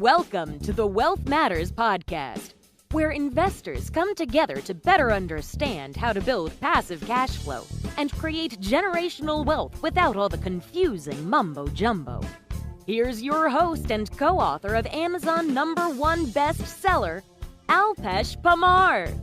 Welcome to the Wealth Matters podcast, where investors come together to better understand how to build passive cash flow and create generational wealth without all the confusing mumbo-jumbo. Here's your host and co-author of Amazon #1 bestseller, Alpesh Parmar.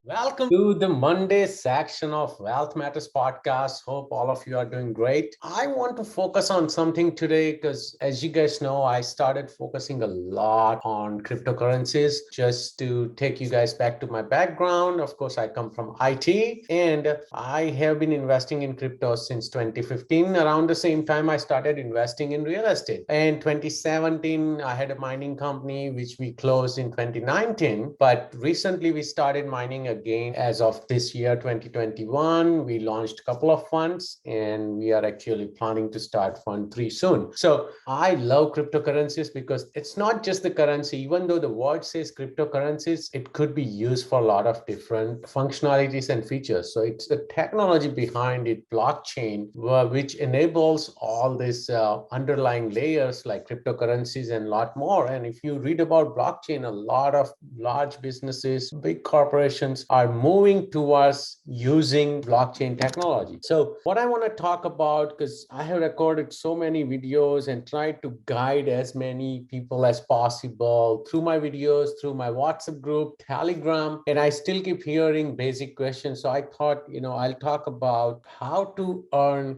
Welcome to the Monday section of Wealth Matters podcast. Hope all of you are doing great. I want to focus on something today because, as you guys know, I started focusing a lot on cryptocurrencies. Just to take you guys back to my background, of course, I come from IT and I have been investing in crypto since 2015. Around the same time, I started investing in real estate. In 2017, I had a mining company which we closed in 2019, but recently we started mining again. As of this year, 2021, we launched a couple of funds and we are actually planning to start fund 3 soon. So I love cryptocurrencies because it's not just the currency. Even though the word says cryptocurrencies, it could be used for a lot of different functionalities and features. So it's the technology behind it, blockchain, which enables all these underlying layers like cryptocurrencies and a lot more. And if you read about blockchain, a lot of large businesses, big corporations are moving towards using blockchain technology. So what I want to talk about, because I have recorded so many videos and tried to guide as many people as possible through my videos, through my WhatsApp group, Telegram, and I still keep hearing basic questions. So I thought, I'll talk about how to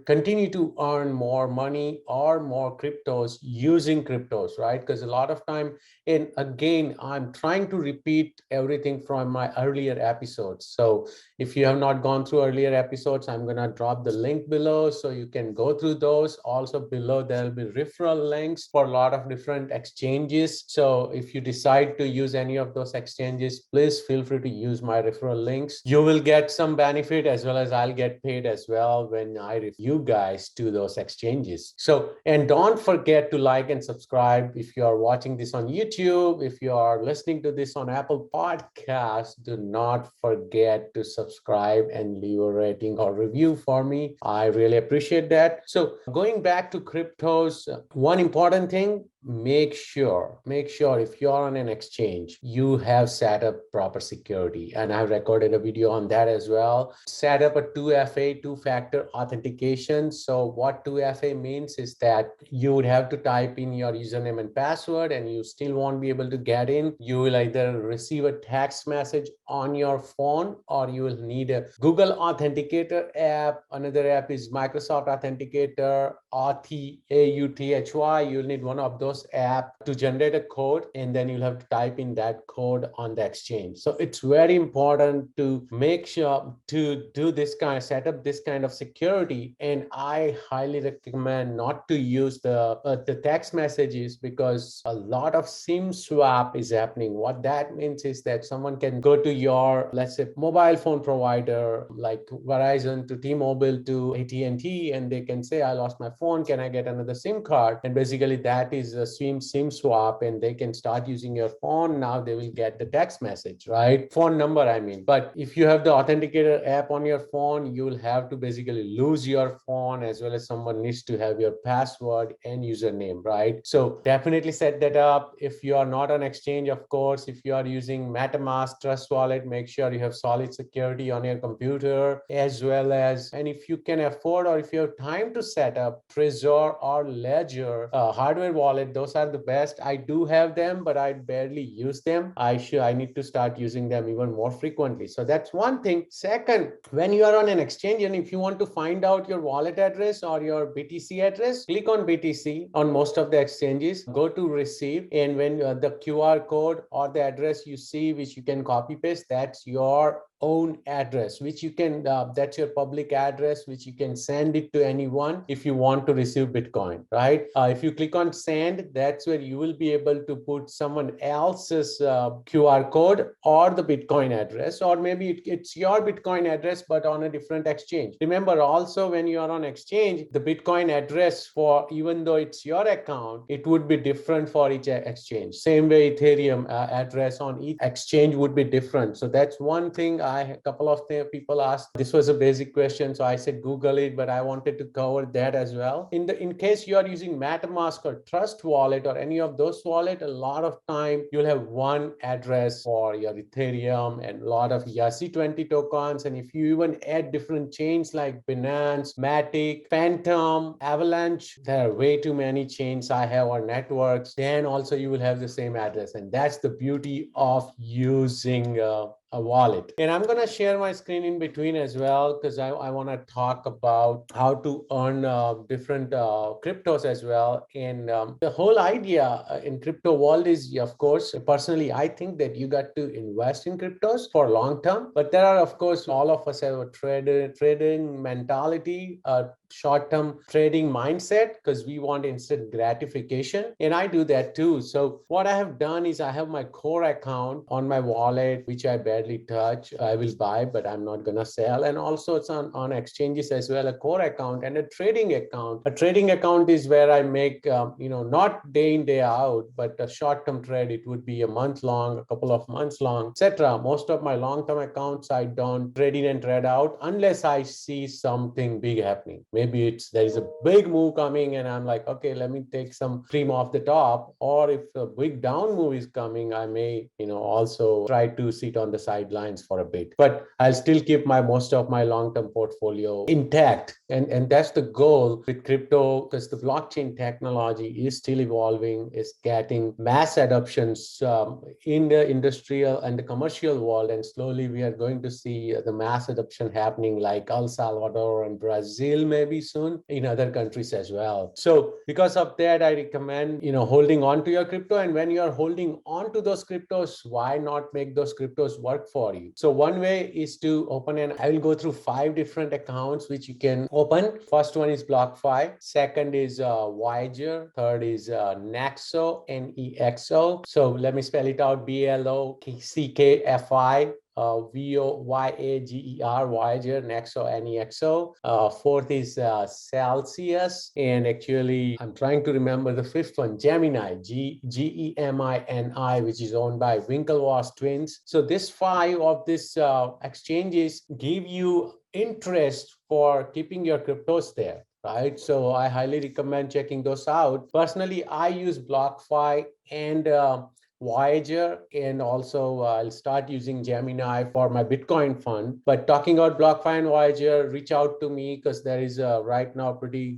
continue to earn more money or more cryptos using cryptos, right? Because a lot of time, and again, I'm trying to repeat everything from my earlier episodes. So if you have not gone through earlier episodes, I'm going to drop the link below so you can go through those. Also below, there'll be referral links for a lot of different exchanges. So if you decide to use any of those exchanges, please feel free to use my referral links. You will get some benefit as well as I'll get paid as well when I refer you guys to those exchanges. So, and don't forget to like and subscribe if you are watching this on YouTube. If you are listening to this on Apple Podcasts, do not forget to subscribe and leave a rating or review for me. I really appreciate that. So going back to cryptos, one important thing, make sure if you're on an exchange, you have set up proper security. And I've recorded a video on that as well. Set up a 2FA, two-factor authentication. So what 2FA means is that you would have to type in your username and password and you still won't be able to get in. You will either receive a text message on your phone or you will need a Google Authenticator app. Another app is Microsoft Authenticator, Authy. You'll need one of those app to generate a code, and then you'll have to type in that code on the exchange. So it's very important to make sure to do this kind, set up this kind of security. And I highly recommend not to use the text messages because a lot of SIM swap is happening. What that means is that someone can go to your, let's say, mobile phone provider like Verizon to T-Mobile to AT&T, and they can say, I lost my phone, can I get another SIM card? And basically that is a SIM swap, and they can start using your phone. Now they will get the text message, right? Phone number, I mean. But if you have the Authenticator app on your phone, you will have to basically lose your phone, as well as someone needs to have your password and username, right? So definitely set that up. If you are not on exchange, of course, if you are using MetaMask, Trust Wallet, make sure you have solid security on your computer, as well as, and if you can afford or if you have time to set up Trezor or Ledger hardware wallet, those are the best. I do have them, but I barely use them. I need to start using them even more frequently. So that's one thing. Second, when you are on an exchange and if you want to find out your wallet address or your BTC address, click on BTC on most of the exchanges, go to receive, and when the QR code or the address you see, which you can copy paste, that's your own address, which you can, that's your public address, which you can send it to anyone if you want to receive Bitcoin, right? If you click on send, that's where you will be able to put someone else's QR code or the Bitcoin address, or maybe it's your Bitcoin address, but on a different exchange. Remember also, when you are on exchange, the Bitcoin address for, even though it's your account, it would be different for each exchange. Same way Ethereum address on each exchange would be different. So that's one thing a couple of people asked. This was a basic question, so I said Google it, but I wanted to cover that as well. In case you are using MetaMask or Trust Wallet or any of those wallet, a lot of time you'll have one address for your Ethereum and a lot of ERC20 tokens. And if you even add different chains like Binance, Matic, Phantom, Avalanche, there are way too many chains I have or networks, then also you will have the same address. And that's the beauty of using a wallet. And I'm going to share my screen in between as well, because I want to talk about how to earn different cryptos as well. And the whole idea in crypto world is, of course, personally, I think that you got to invest in cryptos for long term. But there are, of course, all of us have a trading mentality, short-term trading mindset, because we want instant gratification, and I do that too. So what I have done is I have my core account on my wallet, which I barely touch. I will buy, but I'm not gonna sell. And also it's on exchanges as well, a core account and a trading account. A trading account is where I make not day in day out, but a short-term trade. It would be a month long, a couple of months long, etc. Most of my long-term accounts I don't trade in and trade out unless I see something big happening. Maybe there is a big move coming and I'm like, okay, let me take some cream off the top. Or if a big down move is coming, I may, also try to sit on the sidelines for a bit. But I'll still keep most of my long-term portfolio intact. And that's the goal with crypto, because the blockchain technology is still evolving, is getting mass adoptions in the industrial and the commercial world. And slowly we are going to see the mass adoption happening like El Salvador and Brazil, maybe soon in other countries as well. So because of that, I recommend holding on to your crypto. And when you are holding on to those cryptos, why not make those cryptos work for you? So one way is to open, and I will go through 5 different accounts which you can open. First one is BlockFi, second is Voyager, third is Nexo, Nexo. So let me spell it out: BLOCKFI, Voyager, Voyager, Nexo, Nexo. Fourth is Celsius, and actually I'm trying to remember the fifth one, Gemini, Gemini, which is owned by Winklevoss twins. So this 5 of these exchanges give you interest for keeping your cryptos there. Right. So I highly recommend checking those out. Personally, I use BlockFi and Voyager, and also I'll start using Gemini for my Bitcoin fund. But talking about BlockFi and Voyager, reach out to me, because there is right now pretty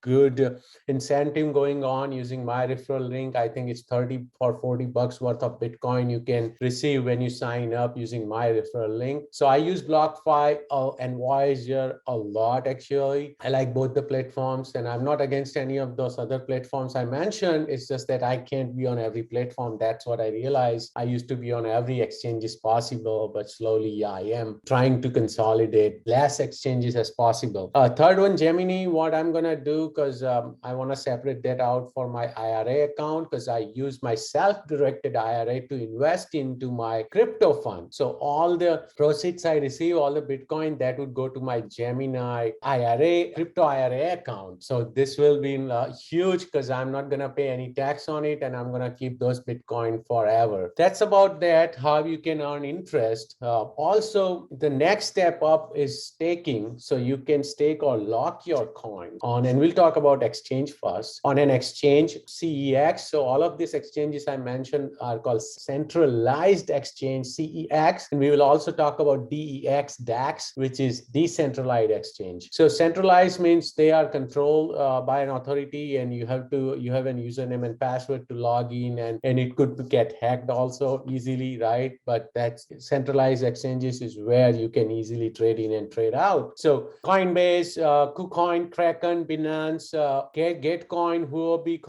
good incentive going on using my referral link. I think it's 30 or 40 bucks worth of Bitcoin you can receive when you sign up using my referral link. So I use BlockFi and Voyager a lot, actually. I like both the platforms, and I'm not against any of those other platforms I mentioned. It's just that I can't be on every platform. That's what I realized. I used to be on every exchange as possible, but slowly I am trying to consolidate less exchanges as possible. Third one, Gemini, what I'm going to do, because I want to separate that out for my IRA account, because I use my self-directed IRA to invest into my crypto fund. So all the proceeds I receive, all the Bitcoin, that would go to my Gemini IRA, crypto IRA account. So this will be huge, because I'm not going to pay any tax on it, and I'm going to keep those Bitcoin forever. That's about that, how you can earn interest. Also, the next step up is staking. So you can stake or lock your coin on, and we'll talk about exchange first, on an exchange, CEX. So all of these exchanges I mentioned are called centralized exchange, CEX. And we will also talk about DEX, DAX, which is decentralized exchange. So centralized means they are controlled by an authority, and you have an username and password to log in, and it could get hacked also easily, right? But that's centralized exchanges is where you can easily trade in and trade out. So Coinbase, KuCoin, Kraken, Binance, Gitcoin, Huobi,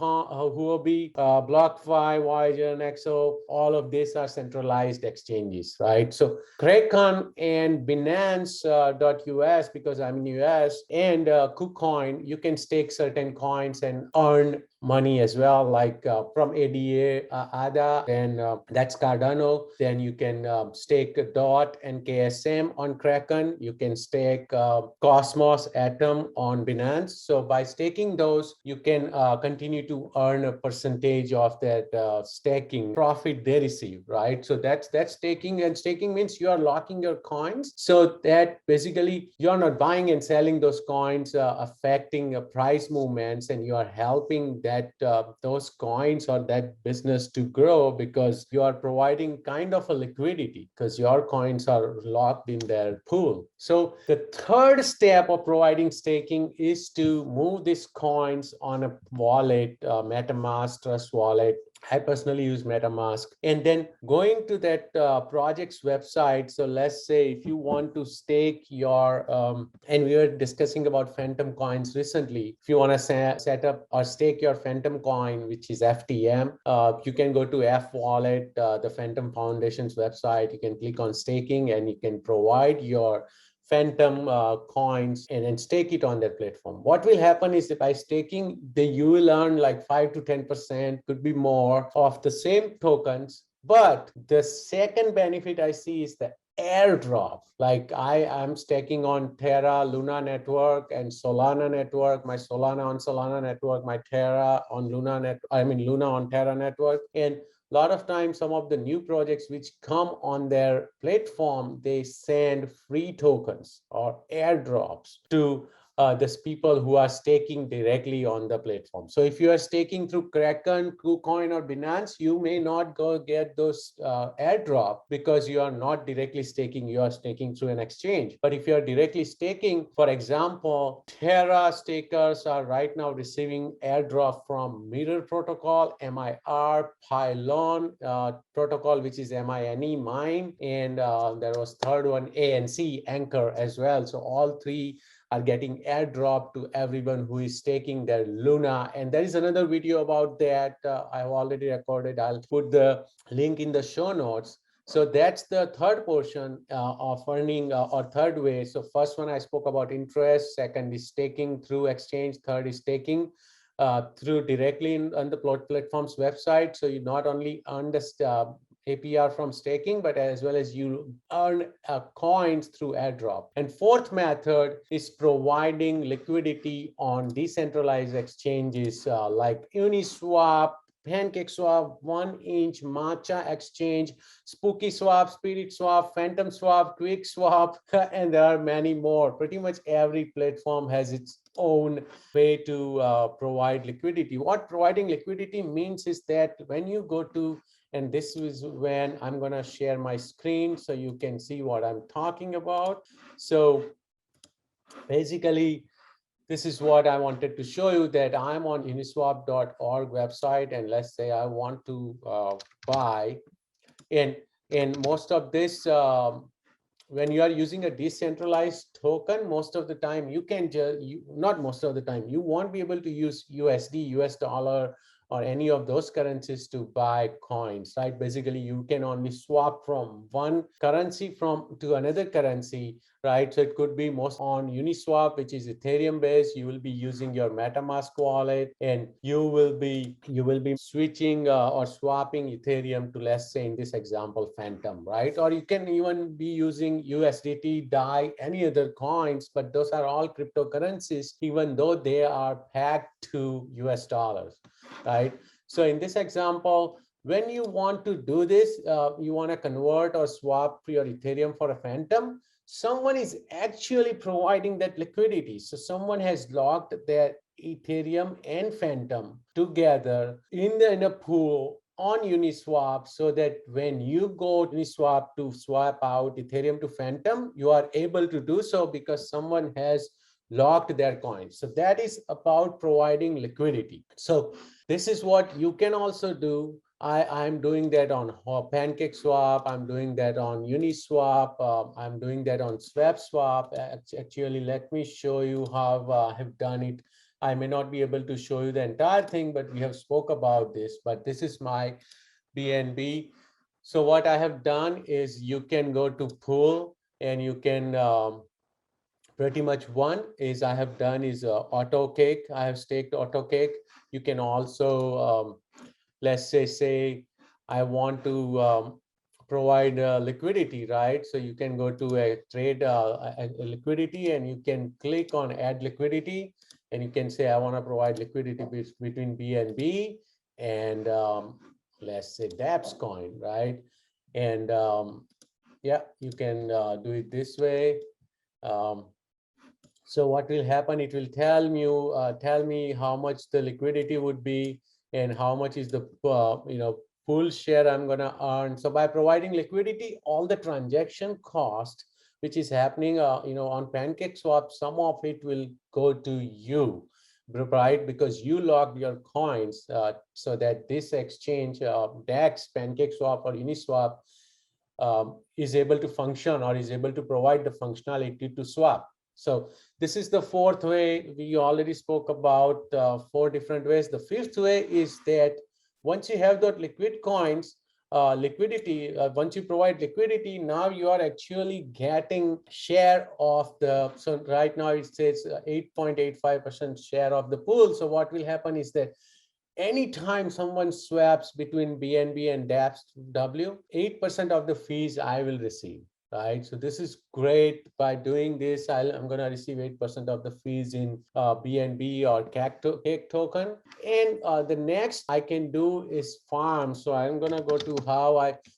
BlockFi, Voyager, Nexo, all of these are centralized exchanges, right? So Kraken and Binance.us, because I'm in US, and KuCoin, you can stake certain coins and earn money as well, like from ADA, ADA, then that's Cardano. Then you can stake DOT and KSM on Kraken. You can stake Cosmos, Atom on Binance. So by staking those, you can continue to earn a percentage of that staking profit they receive, right? So that's staking, and staking means you are locking your coins so that basically you're not buying and selling those coins, affecting price movements, and you are helping that those coins or that business to grow because you are providing kind of a liquidity because your coins are locked in their pool. So the third step of providing staking is to move these coins on a wallet, MetaMask, Trust Wallet. I personally use MetaMask, and then going to that project's website. So let's say if you want to stake your, and we were discussing about Phantom coins recently. If you want to set up or stake your Phantom coin, which is FTM, you can go to F Wallet, the Phantom Foundation's website. You can click on staking, and you can provide your Phantom coins and then stake it on their platform. What will happen is that by staking, you will earn like 5 to 10%, could be more, of the same tokens. But the second benefit I see is the airdrop. Like I am staking on Terra Luna network and Solana network, my Solana on Solana network, my Terra on Luna on Terra network. And a lot of times, some of the new projects which come on their platform, they send free tokens or airdrops to these people who are staking directly on the platform. So if you are staking through Kraken, KuCoin, or Binance, you may not go get those airdrop because you are not directly staking, you are staking through an exchange. But if you are directly staking, for example, Terra stakers are right now receiving airdrop from Mirror Protocol, MIR, Pylon protocol, which is MINE, Mine, and there was third one, ANC, Anchor as well. So all three are getting airdrop to everyone who is staking their Luna. And there is another video about that I've already recorded. I'll put the link in the show notes. So that's the third portion of earning, or third way. So first one I spoke about interest, second is staking through exchange, third is staking through directly on the platform's website. So you not only earn the APR from staking, but as well as you earn coins through airdrop. And fourth method is providing liquidity on decentralized exchanges like Uniswap, PancakeSwap, 1inch, Matcha Exchange, Spooky Swap, Spirit Swap, Phantom Swap, Quick Swap, and there are many more. Pretty much every platform has its own way to provide liquidity. What providing liquidity means is that when you go to, and this is when I'm going to share my screen so you can see what I'm talking about. So basically, this is what I wanted to show you, that I'm on uniswap.org website, and let's say I want to buy, and most of this, when you are using a decentralized token, most of the time you can just, not most of the time, you won't be able to use USD, US dollar, or any of those currencies to buy coins, right? Basically, you can only swap from one currency to another currency, right? So it could be most on Uniswap, which is Ethereum based. You will be using your MetaMask wallet, and you will be switching or swapping Ethereum to, let's say in this example, Phantom, right? Or you can even be using USDT, DAI, any other coins, but those are all cryptocurrencies, even though they are pegged to US dollars, right? So in this example, when you want to do this, you want to convert or swap your Ethereum for a Phantom, someone is actually providing that liquidity. So someone has locked their Ethereum and Phantom together in a pool on Uniswap, so that when you go to Uniswap to swap out Ethereum to Phantom, you are able to do so because someone has locked their coins. So that is about providing liquidity. So this is what you can also do. I'm doing that on PancakeSwap. I'm doing that on Uniswap. I'm doing that on SwapSwap. Actually, let me show you how I have done it. I may not be able to show you the entire thing, but we have spoke about this. But this is my BNB. So what I have done is you can go to pool, and you can pretty much one is I have done is auto cake. I have staked auto cake. You can also, let's say I want to provide liquidity, right? So you can go to a trade a liquidity, and you can click on add liquidity, and you can say I want to provide liquidity between BNB and let's say DApps coin, right? And yeah, you can do it this way. Um, so what will happen? It will tell me how much the liquidity would be and how much is the full share I'm gonna earn. So by providing liquidity, all the transaction cost which is happening on PancakeSwap, some of it will go to you, right? Because you logged your coins so that this exchange, DEX, PancakeSwap, or Uniswap, is able to function or is able to provide the functionality to swap. So this is the fourth way. We already spoke about 4 different ways. The fifth way is that once you have that liquid coins, liquidity, once you provide liquidity, now you are actually getting share of the, so right now it says 8.85% share of the pool. So what will happen is that anytime someone swaps between BNB and DApps W, 8% of the fees I will receive, right? So this is great. By doing this, I'm going to receive 8% of the fees in BNB or cake token. And the next I can do is farm. So I'm going to go to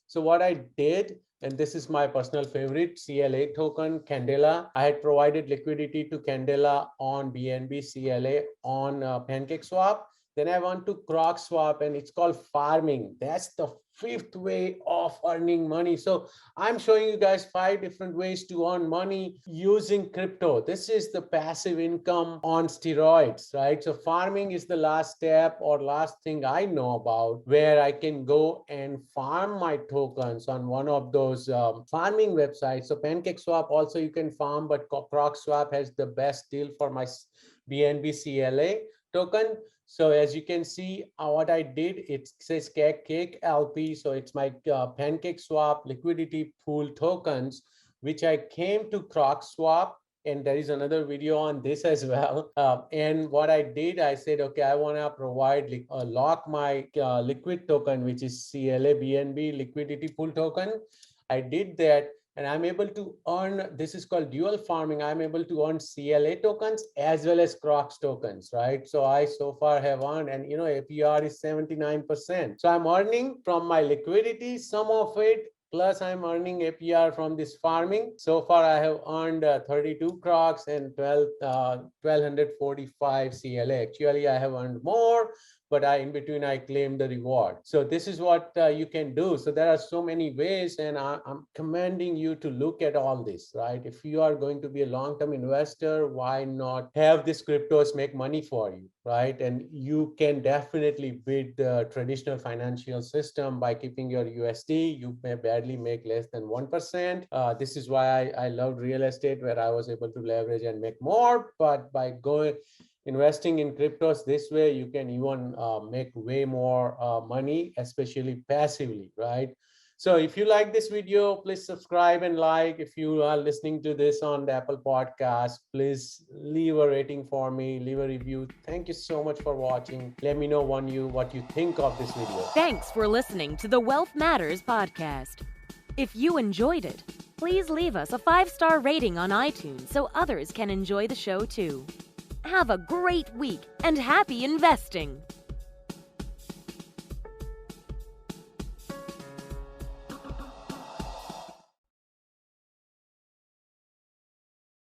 so what I did, and this is my personal favorite, CLA token, Candela. I had provided liquidity to Candela on BNB, CLA on PancakeSwap. Then I want to croc swap, and it's called farming. That's the fifth way of earning money. So I'm showing you guys 5 different ways to earn money using crypto. This is the passive income on steroids, right? So farming is the last step or last thing I know about, where I can go and farm my tokens on one of those farming websites. So PancakeSwap also you can farm, but croc swap has the best deal for my BNB CLA token. So as you can see, what I did, it says cake LP. So it's my PancakeSwap liquidity pool tokens, which I came to croc swap. And there is another video on this as well. And what I did, I said, okay, I want to provide lock my liquid token, which is CLA BNB liquidity pool token. I did that. And I'm able to earn, this is called dual farming. I'm able to earn CLA tokens as well as Crocs tokens, right? So I so far have earned, and APR is 79%. So I'm earning from my liquidity, some of it, plus I'm earning APR from this farming. So far I have earned 32 Crocs and 1245 CLA. Actually, I have earned more, but in between I claim the reward. So this is what you can do. So there are so many ways, and I'm commanding you to look at all this, right? If you are going to be a long-term investor, why not have these cryptos make money for you, right? And you can definitely beat the traditional financial system by keeping your USD. You may barely make less than 1%. This is why I loved real estate, where I was able to leverage and make more. But by investing in cryptos this way, you can even make way more money, especially passively, right? So if you like this video, please subscribe and like. If you are listening to this on the Apple Podcast, please leave a rating for me, leave a review. Thank you so much for watching. Let me know what you think of this video. Thanks for listening to the Wealth Matters podcast. If you enjoyed it, please leave us a 5-star rating on iTunes so others can enjoy the show too. Have a great week and happy investing!